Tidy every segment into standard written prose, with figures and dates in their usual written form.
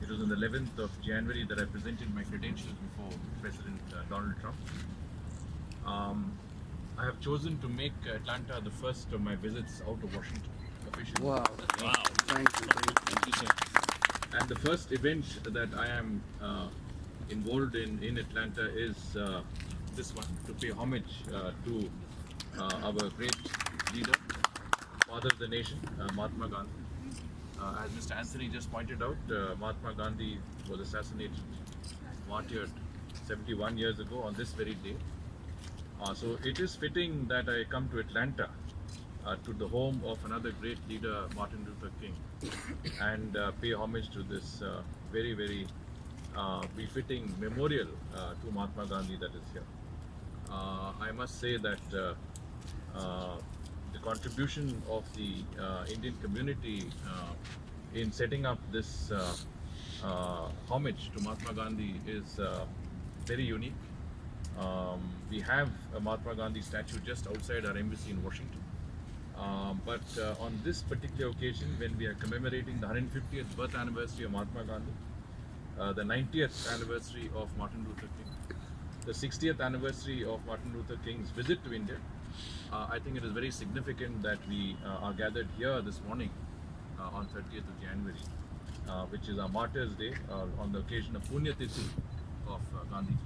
It was on the 11th of January that I presented my credentials before President Donald Trump. I have chosen to make Atlanta the first of my visits out of Washington officially. Wow. Thank you. Thank you, sir. And the first event that I am involved in Atlanta is this one, to pay homage to our great leader, father of the nation, Mahatma Gandhi. As Mr. Anthony just pointed out, Mahatma Gandhi was assassinated, martyred 71 years ago on this very day. So it is fitting that I come to Atlanta, to the home of another great leader, Martin Luther King, and pay homage to this very, very befitting memorial to Mahatma Gandhi that is here. I must say that the contribution of the Indian community in setting up this homage to Mahatma Gandhi is very unique. We have a Mahatma Gandhi statue just outside our embassy in Washington. But on this particular occasion, when we are commemorating the 150th birth anniversary of Mahatma Gandhi, the 90th anniversary of Martin Luther King, the 60th anniversary of Martin Luther King's visit to India, I think it is very significant that we are gathered here this morning on 30th of January, which is our Martyrs Day, on the occasion of Punya Tithi of Gandhi.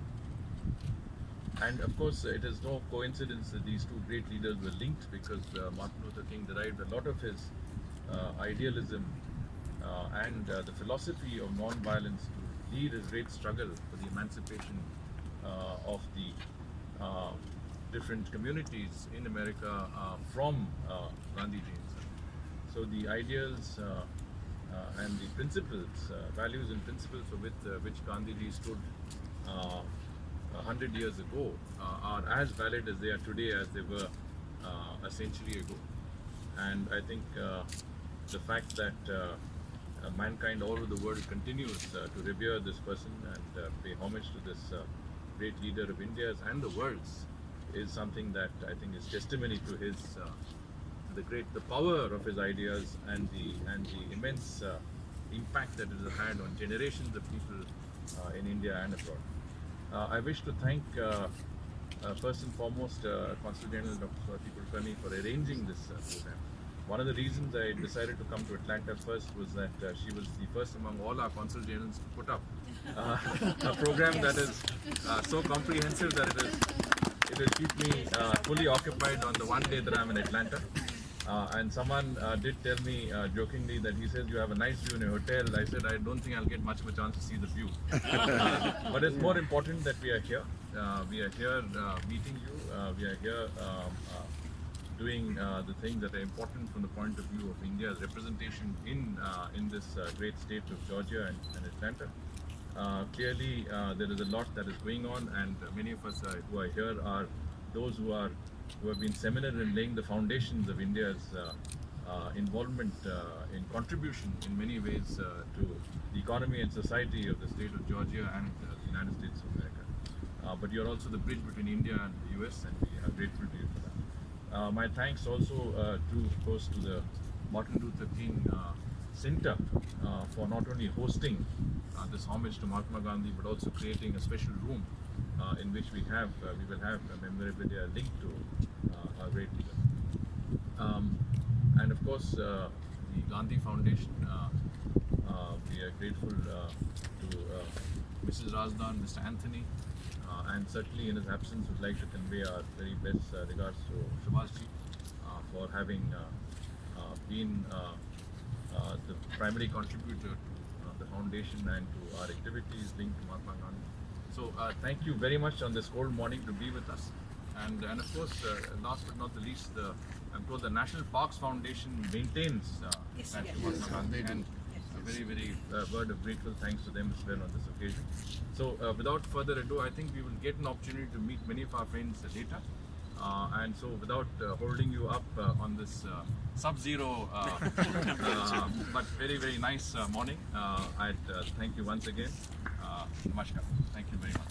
And of course, it is no coincidence that these two great leaders were linked, because Martin Luther King derived a lot of his idealism and the philosophy of non-violence to lead his great struggle for the emancipation of the different communities in America from Gandhiji himself. So the ideals and the principles, values and principles for which Gandhiji stood 100 years ago are as valid as they are today as they were a century ago. And I think the fact that mankind all over the world continues to revere this person and pay homage to this great leader of India's and the world's is something that I think is testimony to his the power of his ideas and the immense impact that it has had on generations of people in India and abroad. I wish to thank first and foremost Consul General Dr. Swati Kulkarni for arranging this program. One of the reasons I decided to come to Atlanta first was that she was the first among all our Consul Generals to put up a program that is so comprehensive that it will keep me fully occupied on the one day that I'm in Atlanta. And someone did tell me jokingly that he says you have a nice view in your hotel. I said I don't think I'll get much of a chance to see the view. But it's more important that we are here. We are here meeting you. We are here doing the things that are important from the point of view of India's representation in this great state of Georgia and Atlanta. Clearly, there is a lot that is going on, and many of us who are here are those who have been seminal in laying the foundations of India's involvement in contribution in many ways to the economy and society of the state of Georgia and the United States of America. But you're also the bridge between India and the US, and we are grateful to you for that. My thanks also to the Martin Luther King Center for not only hosting this homage to Mahatma Gandhi, but also creating a special room in which we will have a memorabilia linked to our great leader. And of course, the Gandhi Foundation, we are grateful to Mrs. Razdan, Mr. Anthony, and certainly in his absence would like to convey our very best regards to Subhashji for having been the primary contributor to the foundation and to our activities linked to Mahatma Gandhi. So thank you very much on this cold morning to be with us. And of course, last but not the least, I'm told the National Parks Foundation maintains Mahatma Gandhi, and a very, very word of grateful thanks to them as well on this occasion. So without further ado, I think we will get an opportunity to meet many of our friends later. And so without holding you up on this sub-zero but very, very nice morning, I'd thank you once again. Namaskar. Thank you very much.